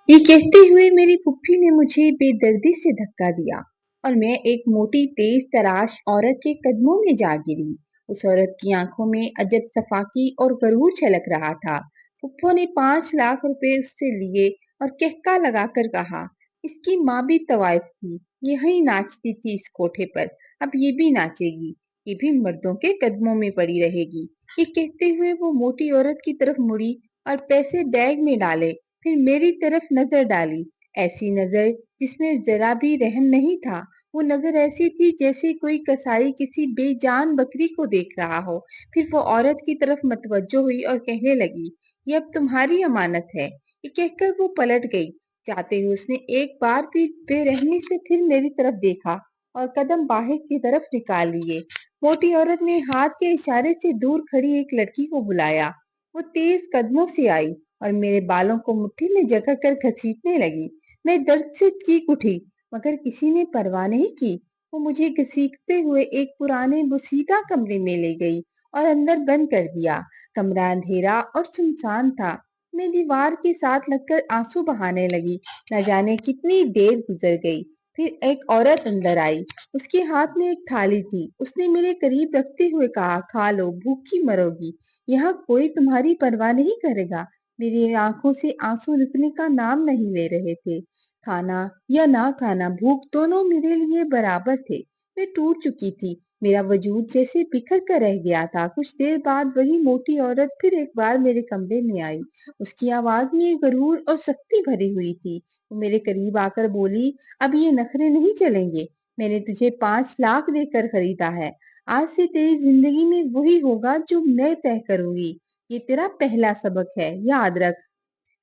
ये कहते हुए मेरी फूफी ने मुझे बेदर्दी से धक्का दिया और मैं एक मोटी तेज तराश औरत के कदमों में जा गिरी। उस औरत की आंखों में अजब सफाकी और गरूर छलक रहा था। फुफ्फो ने 5 लाख रुपए उससे लिए और कहका लगाकर कहा, इसकी माँ भी तवाइफ थी, यही नाचती थी इस कोठे पर, अब ये भी नाचेगी, ये भी मर्दों के कदमों में पड़ी रहेगी। ये कहते हुए वो मोटी औरत की तरफ मुड़ी और पैसे बैग में डाले, फिर मेरी तरफ नजर डाली, ऐसी नजर जिसमें जरा भी रहम नहीं था। वो नजर ऐसी थी जैसे कोई कसाई किसी बेजान बकरी को देख रहा हो। फिर वो औरत की तरफ मतवज्जो हुई और कहने लगी, ये अब तुम्हारी अमानत है। ये कहकर वो पलट गई। जाते हुए उसने एक बार फिर बेरहमी से फिर मेरी तरफ देखा और कदम बाहर की तरफ निकाल लिए। मोटी औरत ने हाथ के इशारे से दूर खड़ी एक लड़की को बुलाया। वो तेज कदमों से आई और मेरे बालों को मुट्ठी में जकड़ कर घसीटने लगी। मैं दर्द से चीख उठी, मगर किसी ने परवाह नहीं की। वो मुझे घसीटते हुए एक पुराने बुसीदा कमरे में ले गई और अंदर बंद कर दिया। कमरा अंधेरा और सुनसान था। मैं दीवार के साथ लगकर आंसू बहाने लगी। न जाने कितनी देर गुजर गई। फिर एक औरत अंदर आई। उसके हाथ में एक थाली थी। उसने मेरे करीब रखते हुए कहा, खा लो, भूखी मरोगी, यहाँ कोई तुम्हारी परवाह नहीं करेगा। मेरी आंखों से आंसू रुकने का नाम नहीं ले रहे थे। खाना या ना खाना, भूख दोनों मेरे लिए बराबर थे। मैं टूट चुकी थी। मेरा वजूद जैसे बिखर कर रह गया था। कुछ देर बाद वही मोटी औरत फिर एक बार मेरे कमरे में आई। उसकी आवाज में गरूर और सख्ती भरी हुई थी। वो मेरे करीब आकर बोली, अब ये नखरे नहीं चलेंगे। मैंने तुझे 5 लाख देकर खरीदा है। आज से तेरी जिंदगी में वही होगा जो मैं तय करूंगी। ये तेरा पहला सबक है, याद रख।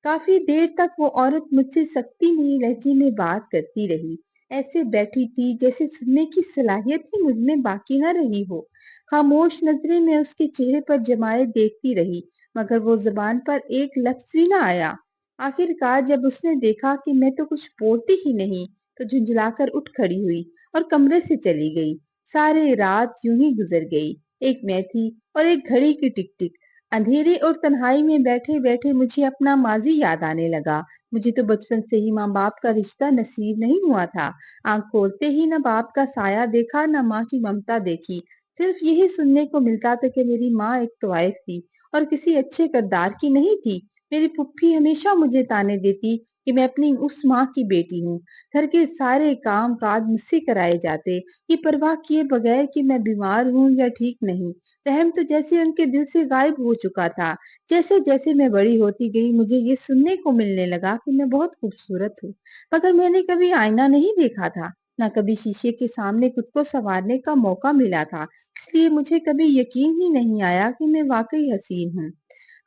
काफी देर तक वो औरत मुझसे सख्ती भरी लहजे में बात करती रही। ऐसे बैठी थी जैसे सुनने की सलाहियत ही मुझ में बाकी न रही हो। खामोश नजरें मैं उसके चेहरे पर जमाए देखती रही, मगर वो जुबान पर एक लफ्ज भी ना आया। आखिरकार जब उसने देखा कि मैं तो कुछ बोलती ही नहीं, तो झुंझलाकर उठ खड़ी हुई और कमरे से चली गई। सारी रात यूं ही गुजर गई। एक मैं थी और एक घड़ी की टिक टिक। अंधेरे और तन्हाई में बैठे बैठे मुझे अपना माजी याद आने लगा। मुझे तो बचपन से ही माँ बाप का रिश्ता नसीब नहीं हुआ था। आंख खोलते ही न बाप का साया देखा, न माँ की ममता देखी। सिर्फ यही सुनने को मिलता था कि मेरी माँ एक तवाइफ थी और किसी अच्छे किरदार की नहीं थी। मेरी फुफ्फी हमेशा मुझे ताने देती कि मैं अपनी उस माँ की बेटी हूँ। घर के सारे काम काज मुझसे कराए जाते, ये परवाह किए बगैर कि मैं बीमार हूँ या ठीक नहीं। रहम तो जैसे उनके दिल से गायब हो चुका था। जैसे जैसे मैं बड़ी होती गई, मुझे ये सुनने को मिलने लगा कि मैं बहुत खूबसूरत हूँ, मगर मैंने कभी आईना नहीं देखा था, ना कभी शीशे के सामने खुद को संवारने का मौका मिला था। इसलिए मुझे कभी यकीन ही नहीं आया कि मैं वाकई हसीन हूँ।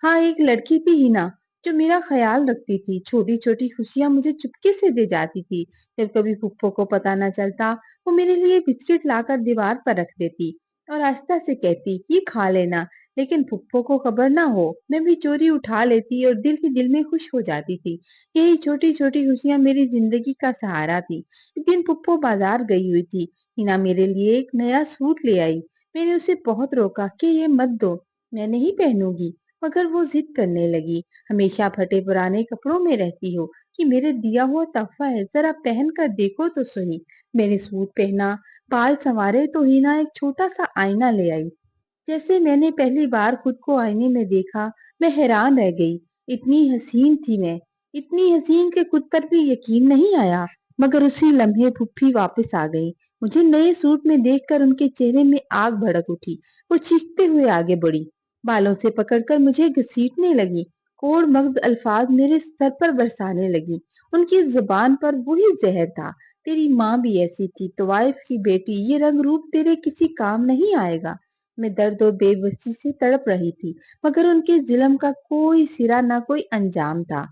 हाँ, एक लड़की थी हिना, जो मेरा ख्याल रखती थी। छोटी छोटी खुशियां मुझे चुपके से दे जाती थी। जब कभी फुफ्फो को पता न चलता, वो मेरे लिए बिस्किट लाकर दीवार पर रख देती और आस्था से कहती, ये खा लेना, लेकिन फुफ्फो को खबर ना हो। मैं भी चोरी उठा लेती और दिल ही दिल में खुश हो जाती थी। यही छोटी छोटी खुशियां मेरी जिंदगी का सहारा थी। एक दिन फुफ्फो बाजार गई हुई थी। हिना मेरे लिए एक नया सूट ले आई। मैंने उसे बहुत रोका कि ये मत दो, मैं नहीं पहनूंगी, मगर वो जिद करने लगी। हमेशा फटे पुराने कपड़ों में रहती हो, कि मेरे दिया हुआ तोहफा है, जरा पहन कर देखो तो सही। मैंने सूट पहना, बाल संवारे तो हिना एक छोटा सा आईना ले आई। जैसे मैंने पहली बार खुद को आईने में देखा, मैं हैरान रह गई। इतनी हसीन थी मैं, इतनी हसीन कि खुद पर भी यकीन नहीं आया। मगर उसी लम्हे फुफ्फी वापस आ गई। मुझे नए सूट में देखकर उनके चेहरे में आग भड़क उठी। वो चीखते हुए आगे बढ़ी, बालों से पकड़कर मुझे घसीटने लगी, कोड़ मगज अल्फाज मेरे सर पर बरसाने लगी। उनकी जुबान पर वही जहर था, तेरी माँ भी ऐसी थी, तवाइफ की बेटी, ये रंग रूप तेरे किसी काम नहीं आएगा। मैं दर्द और बेबसी से तड़प रही थी, मगर उनके जुल्म का कोई सिरा ना कोई अंजाम था।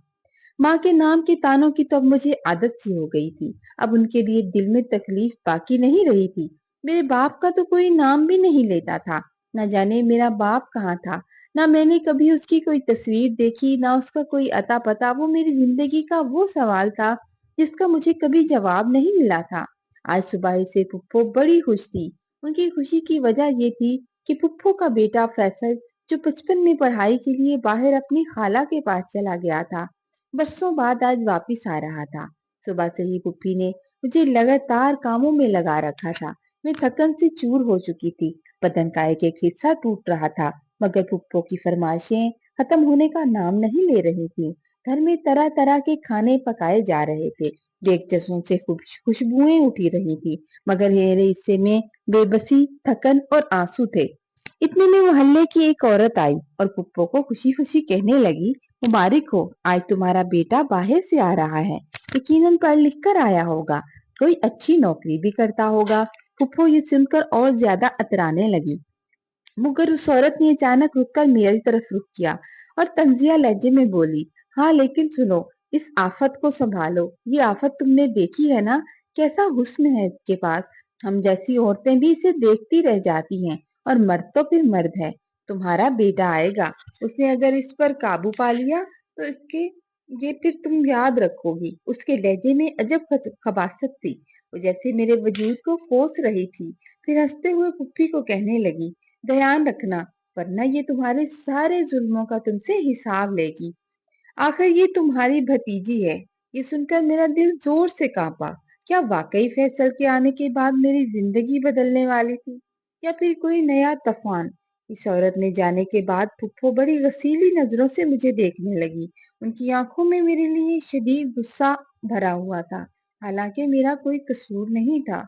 माँ के नाम के तानों की तो अब मुझे आदत सी हो गई थी। अब उनके लिए दिल में तकलीफ बाकी नहीं रही थी। मेरे बाप का तो कोई नाम भी नहीं लेता था। न जाने मेरा बाप कहाँ था। ना मैंने कभी उसकी कोई तस्वीर देखी, ना उसका कोई अता पता। वो मेरी जिंदगी का वो सवाल था जिसका मुझे कभी जवाब नहीं मिला था। आज सुबह से फुप्पो बड़ी खुश थी। उनकी खुशी की वजह ये थी कि फुप्पो का बेटा फैसल, जो बचपन में पढ़ाई के लिए बाहर अपनी खाला के पास चला गया था, बरसों बाद आज वापिस आ रहा था। सुबह से ही पुप्पी ने मुझे लगातार कामों में लगा रखा था। मैं थकन से चूर हो चुकी थी। बदन का एक एक हिस्सा टूट रहा था, मगर पुप्पो की फरमाइशें खत्म होने का नाम नहीं ले रही थी। घर में तरह तरह के खाने पकाए जा रहे थे। डेगचसों से खुशबुएं उठी रही थी, मगर मेरे हिस्से में बेबसी, थकन और आंसू थे। इतने में मोहल्ले की एक औरत आई और पुप्पो को खुशी खुशी कहने लगी, मुबारक हो, आज तुम्हारा बेटा बाहर से आ रहा है। यकीनन पढ़ लिख कर आया होगा, कोई अच्छी नौकरी भी करता होगा। पुप्पो ये सुनकर और ज्यादा अतराने लगी, मगर उस औरत ने अचानक रुककर मेरी तरफ रुख किया और तंजिया लहजे में बोली, हाँ लेकिन सुनो, इस आफत को संभालो। ये आफत तुमने देखी है ना, कैसा हुस्न है इसके पास। हम जैसी औरतें भी इसे देखती रह जाती हैं, और मर्द तो फिर मर्द है। तुम्हारा बेटा आएगा, उसने अगर इस पर काबू पा लिया तो इसके ये फिर तुम याद रखोगी। उसके लहजे में अजब खबासत थी, वो जैसे मेरे वजूद को कोस रही थी। फिर हंसते हुए पुप्पी को कहने लगी, ध्यान रखना, वरना ये तुम्हारे सारे जुल्मों का तुमसे हिसाब लेगी। आखिर ये तुम्हारी भतीजी है। ये सुनकर मेरा दिल जोर से कांपा। क्या वाकई फैसल के आने के बाद मेरी जिंदगी बदलने वाली थी, या फिर कोई नया तूफान। इस औरत ने जाने के बाद फुप्पो बड़ी गसीली नजरों से मुझे देखने लगी। उनकी आंखों में मेरे लिए शदीद गुस्सा भरा हुआ था, हालांकि मेरा कोई कसूर नहीं था।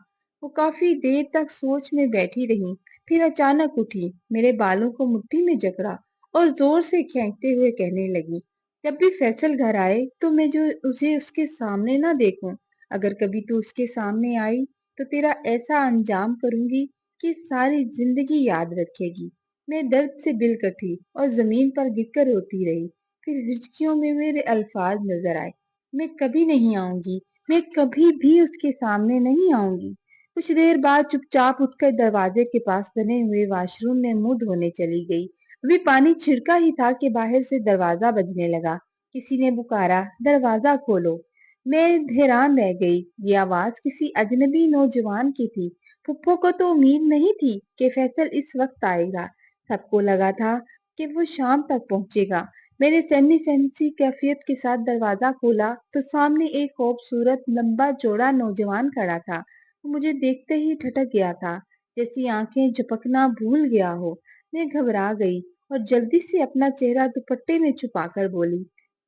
वो काफी देर तक सोच में बैठी रही, फिर अचानक उठी, मेरे बालों को मुट्ठी में जकड़ा और जोर से खींचते हुए कहने लगी, जब भी फैसल घर आए तो मैं जो उसे उसके सामने ना देखूं। अगर कभी तू उसके सामने आई तो तेरा ऐसा अंजाम करूंगी कि सारी जिंदगी याद रखेगी। मैं दर्द से बिल कटी और जमीन पर गिरकर रोती रही। फिर हिचकियों में मेरे अल्फाज नजर आए, मैं कभी नहीं आऊंगी, मैं कभी भी उसके सामने नहीं आऊंगी। कुछ देर बाद चुपचाप उठकर दरवाजे के पास बने हुए वॉशरूम में मुंह धोने चली गई। अभी पानी छिड़का ही था कि बाहर से दरवाजा बजने लगा। किसी ने पुकारा, दरवाजा खोलो। मैं हैरान रह गई, ये आवाज किसी अजनबी नौजवान की थी। फुप्पो को तो उम्मीद नहीं थी कि फैसल इस वक्त आएगा। सबको लगा था कि वो शाम तक पहुंचेगा। मैंने सहमी सहमी कैफियत के साथ दरवाजा खोला तो सामने एक खूबसूरत लंबा चौड़ा नौजवान खड़ा था। वो मुझे देखते ही ठटक गया था, जैसी आंखें झपकना भूल गया हो। मैं घबरा गई और जल्दी से अपना चेहरा दुपट्टे में छुपाकर बोली,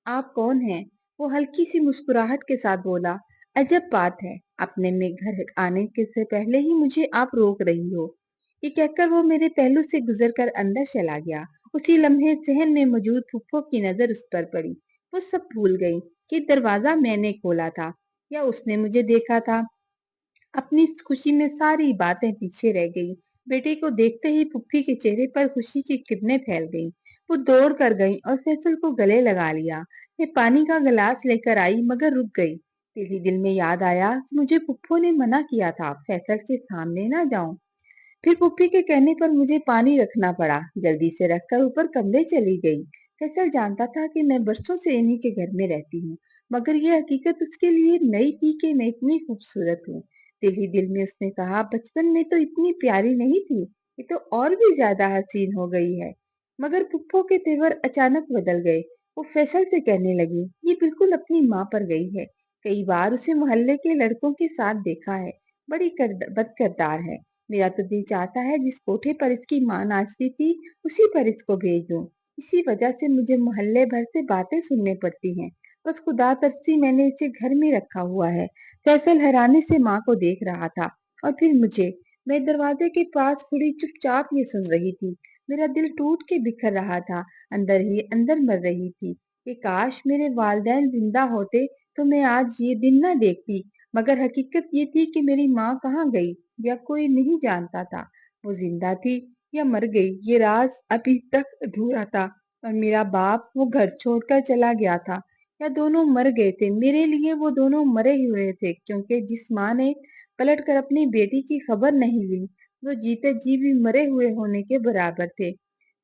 आप कौन हैं? वो हल्की सी मुस्कुराहट के साथ बोला, अजब बात है, अपने में घर आने के से पहले ही मुझे आप रोक रही हो। ये कहकर वो मेरे पहलू से गुजरकर अंदर चला गया। उसी लम्हे सहन में मौजूद फुफ्फो की नजर उस पर पड़ी। वो सब भूल गई कि दरवाजा मैंने खोला था या उसने मुझे देखा था। अपनी इस खुशी में सारी बातें पीछे रह गई। बेटे को देखते ही पुप्पी के चेहरे पर खुशी की किरणें फैल गईं। वो दौड़ कर गई और फैसल को गले लगा लिया। मैं पानी का गिलास लेकर आई, मगर रुक गई। दिल ही दिल में याद आया कि मुझे पुप्पो ने मना किया था फैसल के सामने ना जाऊं। फिर पुप्पी के कहने पर मुझे पानी रखना पड़ा। जल्दी से रखकर ऊपर कमरे चली गई। फैसल जानता था कि मैं बरसों से इन्हीं के घर में रहती हूँ, मगर यह हकीकत उसके लिए नई थी कि मैं इतनी खूबसूरत हूँ। दिल ही दिल में उसने कहा, बचपन में तो इतनी प्यारी नहीं थी, ये तो और भी ज्यादा हसीन हो गई है। मगर पुप्पो के तेवर अचानक बदल गए। वो फैसल से कहने लगी, ये बिल्कुल अपनी माँ पर गई है। कई बार उसे मोहल्ले के लड़कों के साथ देखा है, बड़ी बदकिरदार है। मेरा तो दिल चाहता है जिस कोठे पर इसकी माँ नाचती थी उसी पर इसको भेज दूं। इसी वजह से मुझे मोहल्ले भर से बातें सुनने पड़ती हैं। बस खुदा तरसी मैंने इसे घर में रखा हुआ है। फैसल हैरानी से माँ को देख रहा था और फिर मुझे। मैं दरवाजे के पास खड़ी चुपचाप ये सुन रही थी। मेरा दिल टूट के बिखर रहा था, अंदर ही अंदर मर रही थी कि काश मेरे वालिदैन जिंदा होते तो मैं आज ये दिन ना देखती। मगर हकीकत ये थी कि मेरी माँ कहाँ गई या कोई नहीं जानता था। वो जिंदा थी या मर गई, ये राज अभी तक अधूरा था। और मेरा बाप, वो घर छोड़कर चला गया था या दोनों मर गए थे। मेरे लिए वो दोनों मरे ही हुए थे, क्योंकि जिस माँ ने पलट कर अपनी बेटी की खबर नहीं ली, वो जीते जी भी मरे हुए होने के बराबर थे।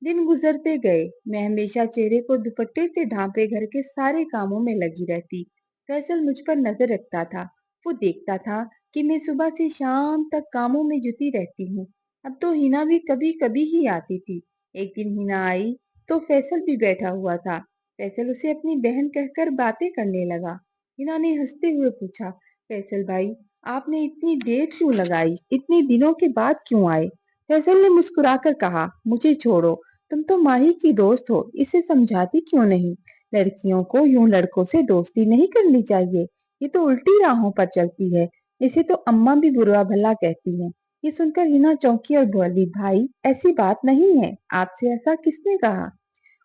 दिन गुजरते गए। मैं हमेशा चेहरे को दुपट्टे से ढांपे घर के सारे कामों में लगी रहती। फैसल मुझ पर नजर रखता था। वो देखता था कि मैं सुबह से शाम तक कामों में जुटी रहती हूँ। अब तो हिना भी कभी कभी ही आती थी। एक दिन हिना आई तो फैसल भी बैठा हुआ था। फैसल उसे अपनी बहन कहकर बातें करने लगा। हिना ने हंसते हुए पूछा, फैसल भाई, आपने इतनी देर क्यों लगाई? इतने दिनों के बाद क्यों आए? फैसल ने मुस्कुराकर कहा, मुझे छोड़ो, तुम तो माही की दोस्त हो, इसे समझाती क्यों नहीं? लड़कियों को यूं लड़कों से दोस्ती नहीं करनी चाहिए, ये तो उल्टी राहों पर चलती है। इसे तो अम्मा भी बुरा भला कहती हैं। ये सुनकर हिना चौंकी और बोली, भाई ऐसी बात नहीं है, आपसे ऐसा किसने कहा?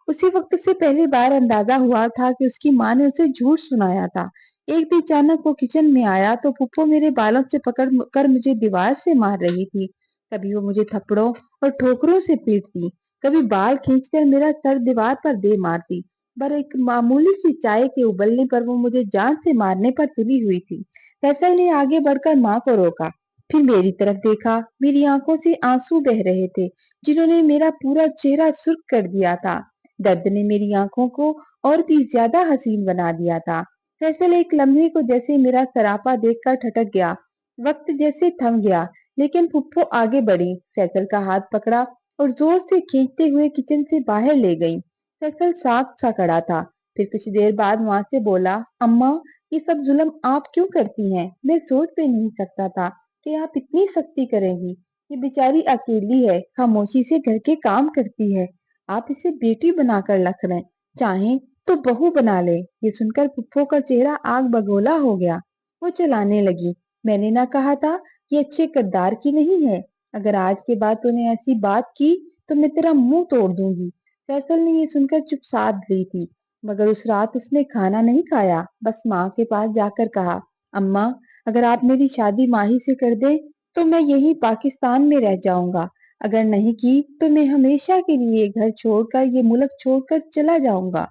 उसी वक्त उसे पहली बार अंदाजा हुआ था कि उसकी माँ ने उसे झूठ सुनाया था। एक दिन अचानक वो किचन में आया तो फूफो मेरे बालों से पकड़ कर मुझे दीवार से मार रही थी। कभी वो मुझे थप्पड़ों और ठोकरों से पीटती, कभी बाल खींचकर मेरा सर दीवार पर दे मारती। पर एक मामूली सी चाय के उबलने पर वो मुझे जान से मारने पर तुली हुई थी। फैसल ने आगे बढ़कर माँ को रोका, फिर मेरी तरफ देखा। मेरी आंखों से आंसू बह रहे थे, जिन्होंने मेरा पूरा चेहरा सुर्ख कर दिया था। दर्द ने मेरी आंखों को और भी ज्यादा हसीन बना दिया था। फैसल एक लम्हे को जैसे मेरा सरापा देखकर ठटक गया। वक्त जैसे थम गया, लेकिन फुप्पो आगे बढ़ी, फैसल का हाथ पकड़ा और जोर से खींचते हुए किचन से बाहर ले गई। फैसल साफ सा खड़ा था, फिर कुछ देर बाद वहां से बोला, अम्मा, ये सब जुल्म आप क्यों करती हैं? मैं सोच भी नहीं सकता था कि आप इतनी सख्ती करेंगी। ये बेचारी अकेली है, खामोशी से घर के काम करती है। आप इसे बेटी बनाकर रख लें, चाहें तो बहू बना ले। ये सुनकर पुप्पो का चेहरा आग बगोला हो गया। वो चलाने लगी, मैंने ना कहा था ये अच्छे किरदार की नहीं है? अगर आज के बाद तूने ऐसी बात की तो मैं तेरा मुंह तोड़ दूंगी। फैसल ने ये सुनकर चुप साध ली थी, मगर उस रात उसने खाना नहीं खाया, बस माँ के पास जाकर कहा, अम्मा, अगर आप मेरी शादी माही से कर दें तो मैं यही पाकिस्तान में रह जाऊंगा। अगर नहीं की तो मैं हमेशा के लिए घर छोड़कर, ये मुल्क छोड़कर चला जाऊंगा।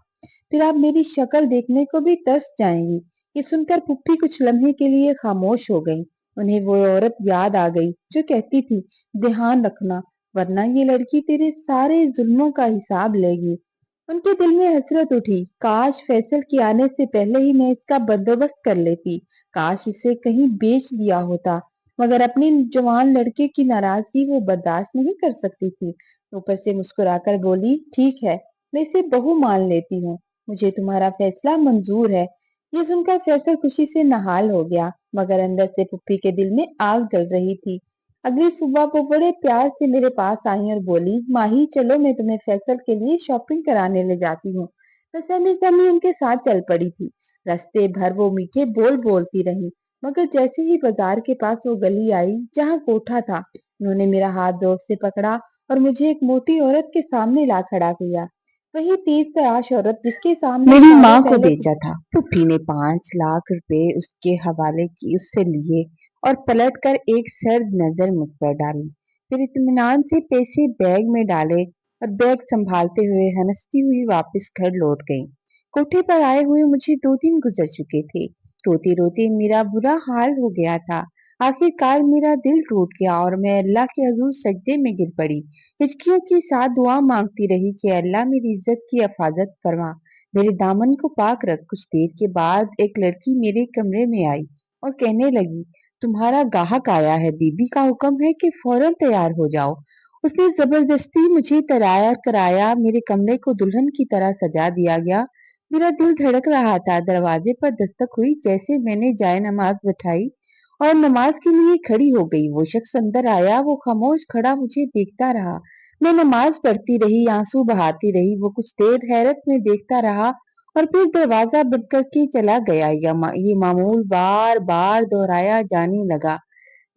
फिर आप मेरी शक्ल देखने को भी तरस जाएंगी। ये सुनकर पुप्पी कुछ लम्हे के लिए खामोश हो गई। उन्हें वो औरत याद आ गई जो कहती थी, ध्यान रखना, वरना ये लड़की तेरे सारे जुल्मों का हिसाब लेगी। उनके दिल में हसरत उठी, काश फैसल के आने से पहले ही मैं इसका बंदोबस्त कर लेती, काश इसे कहीं बेच दिया होता। मगर अपनी जवान लड़के की नाराजगी वो बर्दाश्त नहीं कर सकती थी। ऊपर से मुस्कुराकर बोली, ठीक है, मैं इसे बहू मान लेती हूँ, मुझे तुम्हारा फैसला मंजूर है। ये सुनकर फैसल खुशी से नहाल हो गया, मगर अंदर से पुप्पी के दिल में आग जल रही थी। अगली सुबह वो बड़े प्यार से मेरे पास आई और बोली, माही, चलो मैं तुम्हें फैसल के लिए शॉपिंग कराने ले जाती हूँ। तो सहमी उनके साथ चल पड़ी थी। रास्ते भर वो मीठे बोल बोलती रही, मगर जैसे ही बाजार के पास वो गली आई जहाँ कोठा था, उन्होंने मेरा हाथ जोर से पकड़ा और मुझे एक मोटी औरत के सामने ला खड़ा किया। वही तीस तराश औरत जिसके सामने मेरी सालों माँ को पहले बेचा था। पुप्पी ने 5 लाख रुपए उसके हवाले की उससे लिए और पलट कर एक सर्द नजर मुझ पर डाली। फिर इत्मीनान से पैसे बैग में डाले और बैग संभालते हुए हंसती हुई वापस घर लौट गई। कोठे पर आए हुए मुझे 2 दिन गुजर चुके थे। रोते रोते मेरा बुरा हाल हो गया था। आखिरकार मेरा दिल टूट गया और मैं अल्लाह के हजूर सजदे में गिर पड़ी। हिचकियों के साथ दुआ मांगती रही कि अल्लाह मेरी इज्जत की हिफाजत फरमा, मेरे दामन को पाक रख। कुछ देर के बाद एक लड़की मेरे कमरे में आई और कहने लगी, तुम्हारा गाहक आया है, बीबी का हुक्म है कि फौरन तैयार हो जाओ। उसने जबरदस्ती मुझे तैयार कराया, मेरे कमरे को दुल्हन की तरह सजा दिया गया। मेरा दिल धड़क रहा था। दरवाजे पर दस्तक हुई, जैसे मैंने जाए नमाज बिठाई और नमाज के लिए खड़ी हो गई। वो शख्स अंदर आया, वो खामोश खड़ा मुझे देखता रहा। मैं नमाज पढ़ती रही, आंसू बहाती रही। वो कुछ देर हैरत में देखता रहा और फिर दरवाजा बंद करके चला गया। ये मामूल बार बार दोहराया जाने लगा।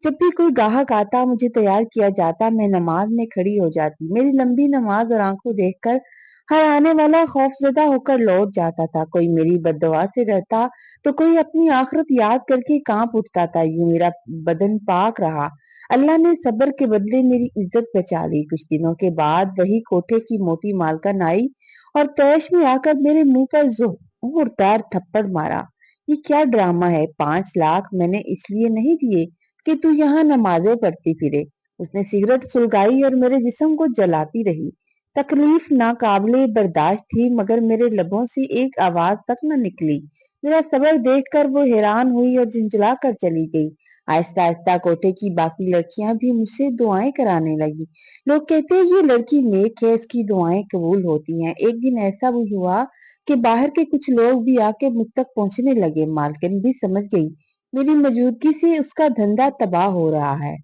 जब भी कोई ग्राहक आता, मुझे तैयार किया जाता, मैं नमाज में खड़ी हो जाती। मेरी लंबी नमाज और आंखों देखकर हर आने वाला खौफजदा होकर लौट जाता था। कोई मेरी बददुआ से डरता तो कोई अपनी आखिरत याद करके कांप उठता था। यूं मेरा बदन पाक रहा। अल्लाह ने सब्र के बदले मेरी इज्जत बचा ली। कुछ दिनों के बाद वही कोठे की मोटी मालकिन आई और तैश में आकर मेरे मुंह पर जोरदार थप्पड़ मारा। ये क्या ड्रामा है? 5 लाख मैंने इसलिए नहीं दिए कि तू यहाँ नमाजें पढ़ती फिरे। उसने सिगरेट सुलगाई और मेरे जिस्म को जलाती रही। तकलीफ नाकाबिले बर्दाश्त थी, मगर मेरे लबों से एक आवाज तक न निकली। मेरा सब्र देखकर वो हैरान हुई और झिंझला कर चली गई। आहिस्ता आहिस्ता कोठे की बाकी लड़कियां भी मुझसे दुआएं कराने लगी। लोग कहते हैं ये लड़की नेक है, इसकी दुआएं कबूल होती हैं। एक दिन ऐसा भी हुआ कि बाहर के कुछ लोग भी आके मुझ तक पहुंचने लगे। मालकिन भी समझ गई मेरी मौजूदगी से उसका धंधा तबाह हो रहा है।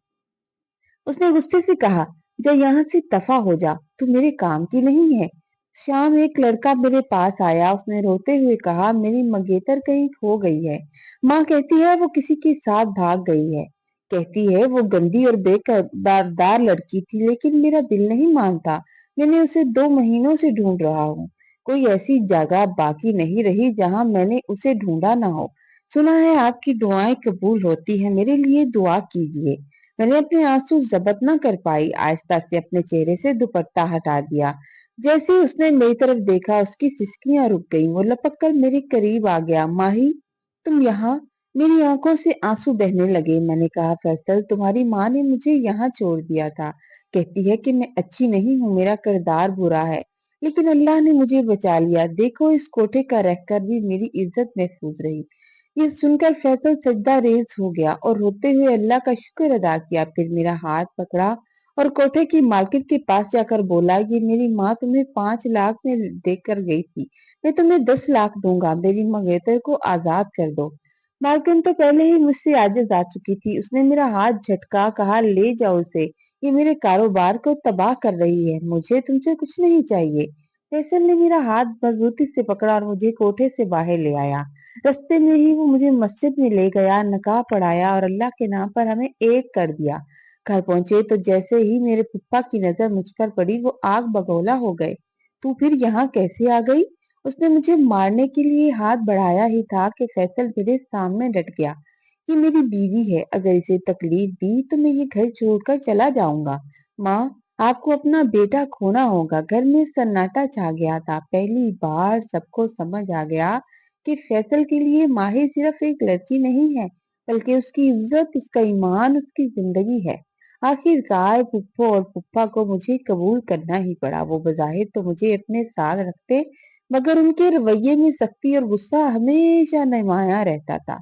उसने गुस्से से कहा, जा यहाँ से दफा हो जा, तू मेरे काम की नहीं है। शाम एक लड़का मेरे पास आया। उसने रोते हुए कहा, मेरी मंगेतर कहीं खो गई है। माँ कहती है वो किसी के साथ भाग गई है। कहती है वो गंदी और बेकरार लड़की थी, लेकिन मेरा दिल नहीं मानता। मैंने उसे 2 महीनों से ढूंढ रहा हूँ। कोई ऐसी जगह बाकी नहीं रही जहाँ मैंने उसे ढूंढा ना हो। सुना है आपकी दुआएं कबूल होती है, मेरे लिए दुआ कीजिए। मैंने अपने आंसू जब्त न कर पाई। आहिस्ता से अपने चेहरे से दुपट्टा हटा दिया। जैसे ही उसने मेरी तरफ देखा, उसकी सिसकियां रुक गईं। वो लपक कर मेरे करीब आ गया। माही, तुम यहाँ? मेरी आंखों से आंसू बहने लगे। मैंने कहा, फैसल, तुम्हारी माँ ने मुझे यहाँ छोड़ दिया था। कहती है कि मैं अच्छी नहीं हूँ, मेरा किरदार बुरा है, लेकिन अल्लाह ने मुझे बचा लिया। देखो, इस कोठे का रहकर भी मेरी इज्जत महफूज रही। ये सुनकर फैसल सजदा रेज हो गया और रोते हुए अल्लाह का शुक्र अदा किया। फिर मेरा हाथ पकड़ा और कोठे की मालकिन के पास जाकर बोला, ये मेरी माँ तुम्हें 5 लाख में देकर गई थी, मैं तुम्हें 10 लाख दूंगा। मेरी मंगेतर को आजाद कर दो। मालकिन तो पहले ही मुझसे आजिज आ चुकी थी। उसने मेरा हाथ झटका, कहा, ले जाओ उसे, ये मेरे कारोबार को तबाह कर रही है। मुझे तुमसे कुछ नहीं चाहिए। फैसल ने मेरा हाथ मजबूती से पकड़ा और मुझे कोठे से बाहर ले आया। रास्ते में ही वो मुझे मस्जिद में ले गया, नकाब पढ़ाया और अल्लाह के नाम पर हमें एक कर दिया। घर पहुंचे तो जैसे ही मेरे पप्पा की नजर मुझ पर पड़ी, वो आग बगोला हो गए। तू फिर यहाँ कैसे आ गई? उसने मुझे मारने के लिए हाथ बढ़ाया ही था कि फैसल मेरे सामने डट गया। ये मेरी बीवी है, अगर इसे तकलीफ दी तो मैं ये घर छोड़कर चला जाऊंगा। माँ, आपको अपना बेटा खोना होगा। घर में सन्नाटा छा गया था। पहली बार सबको समझ आ गया कि फैसल के लिए माही सिर्फ एक लड़की नहीं है, बल्कि उसकी इज्जत, उसका ईमान, उसकी जिंदगी है। आखिरकार पुप्पो और पुप्पा को मुझे कबूल करना ही पड़ा। वो बजाहिर तो मुझे अपने साथ रखते, मगर उनके रवैये में सख्ती और गुस्सा हमेशा नुमाया रहता था।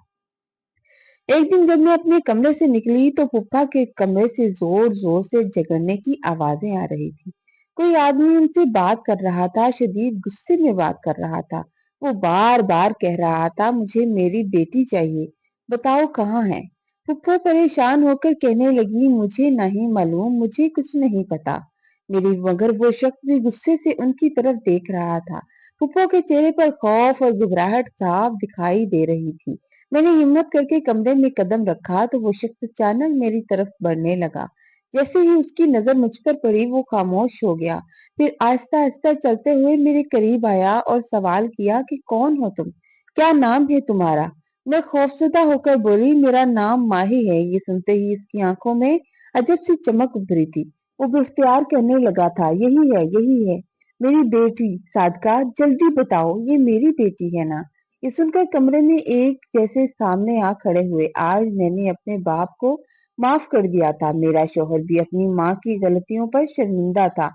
एक दिन जब मैं अपने कमरे से निकली तो पुप्पा के कमरे से जोर जोर से झगड़ने की आवाजें आ रही थी। कोई आदमी उनसे बात कर रहा था, शदीद गुस्से में बात कर रहा था। वो बार बार कह रहा था, मुझे मेरी बेटी चाहिए, बताओ कहाँ है। पुप्पो परेशान होकर कहने लगी, मुझे नहीं मालूम, मुझे कुछ नहीं पता। मेरी मगर वो शख्स भी गुस्से से उनकी तरफ देख रहा था। पुप्पो के चेहरे पर खौफ और घबराहट साफ दिखाई दे रही थी। मैंने हिम्मत करके कमरे में कदम रखा तो वो शख्स अचानक मेरी तरफ बढ़ने लगा। जैसे ही उसकी नजर मुझ पर पड़ी, वो खामोश हो गया। फिर आहिस्ता आहिस्ता चलते हुए मेरे करीब आया और सवाल किया कि कौन हो तुम, क्या नाम है तुम्हारा? मैं खौफजदा होकर बोली, मेरा नाम माही है। ये सुनते ही इसकी आंखों में अजब सी चमक उभरी थी। वो बेख्तियार कहने लगा था, यही है मेरी बेटी सादका, जल्दी बताओ ये मेरी बेटी है ना? ये सुनकर कमरे में एक जैसे सामने आ खड़े हुए। आज मैंने अपने बाप को माफ कर दिया था। मेरा शौहर भी अपनी माँ की गलतियों पर शर्मिंदा था।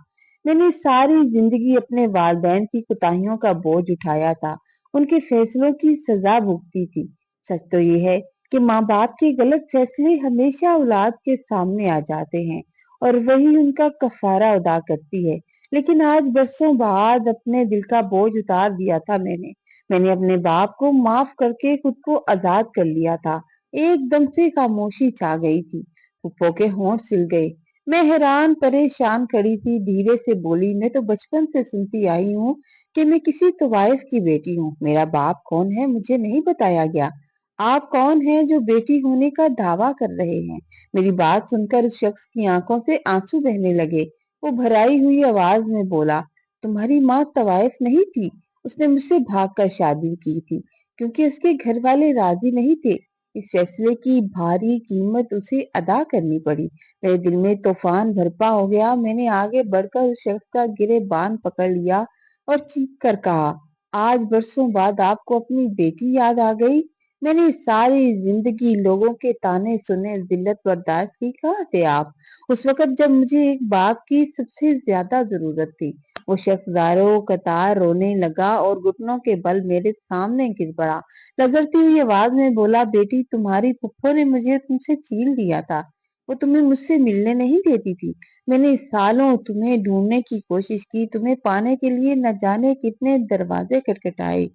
मैंने सारी जिंदगी अपने वालिदैन की कोताहियों का बोझ उठाया था, उनके फैसलों की सजा भुगती थी। सच तो ये है कि माँ बाप के गलत फैसले हमेशा औलाद के सामने आ जाते हैं और वही उनका कफारा अदा करती है। लेकिन आज बरसों बाद अपने दिल का बोझ उतार दिया था मैंने। मैंने अपने बाप को माफ करके खुद को आजाद कर लिया था। एकदम से खामोशी छा गई थी। फुप्पो के होंठ सिल गए। मैं हैरान परेशान खड़ी थी। धीरे से बोली, मैं तो बचपन से सुनती आई हूँ कि मैं किसी तवाइफ की बेटी हूँ। मेरा बाप कौन है मुझे नहीं बताया गया। आप कौन हैं जो बेटी होने का दावा कर रहे हैं? मेरी बात सुनकर उस शख्स की आंखों से आंसू बहने लगे। वो भराई हुई आवाज में बोला, तुम्हारी माँ तवाइफ नहीं थी, उसने मुझसे भागकर शादी की थी क्योंकि उसके घर वाले राजी नहीं थे। इस फैसले की भारी कीमत उसे अदा करनी पड़ी। मेरे दिल में तूफान बर्पा हो गया। मैंने आगे बढ़कर उस शख्स का गिरेबान पकड़ लिया और चीख कर कहा, आज बरसों बाद आपको अपनी बेटी याद आ गई? मैंने सारी जिंदगी लोगों के ताने सुने, जिल्लत बर्दाश्त की। कहाँ थे आप उस वक्त जब मुझे एक बाप की सबसे ज्यादा जरूरत थी? وہ شخص زاروں قطار رونے لگا اور گھٹنوں کے بل میرے سامنے گر پڑا۔ لرزتی ہوئی آواز میں بولا، بیٹی تمہاری پھپھو نے مجھے تم سے چھین لیا تھا، وہ تمہیں مجھ سے ملنے نہیں دیتی تھی۔ میں نے سالوں تمہیں ڈھونڈنے کی کوشش کی، تمہیں پانے کے لیے نہ جانے کتنے دروازے کھٹکھٹائے،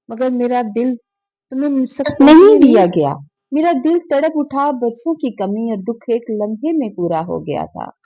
مگر میرا دل تمہیں مجھ تک نہیں لیا گیا۔ میرا دل تڑپ اٹھا، برسوں کی کمی اور دکھ ایک لمحے میں پورا ہو گیا تھا۔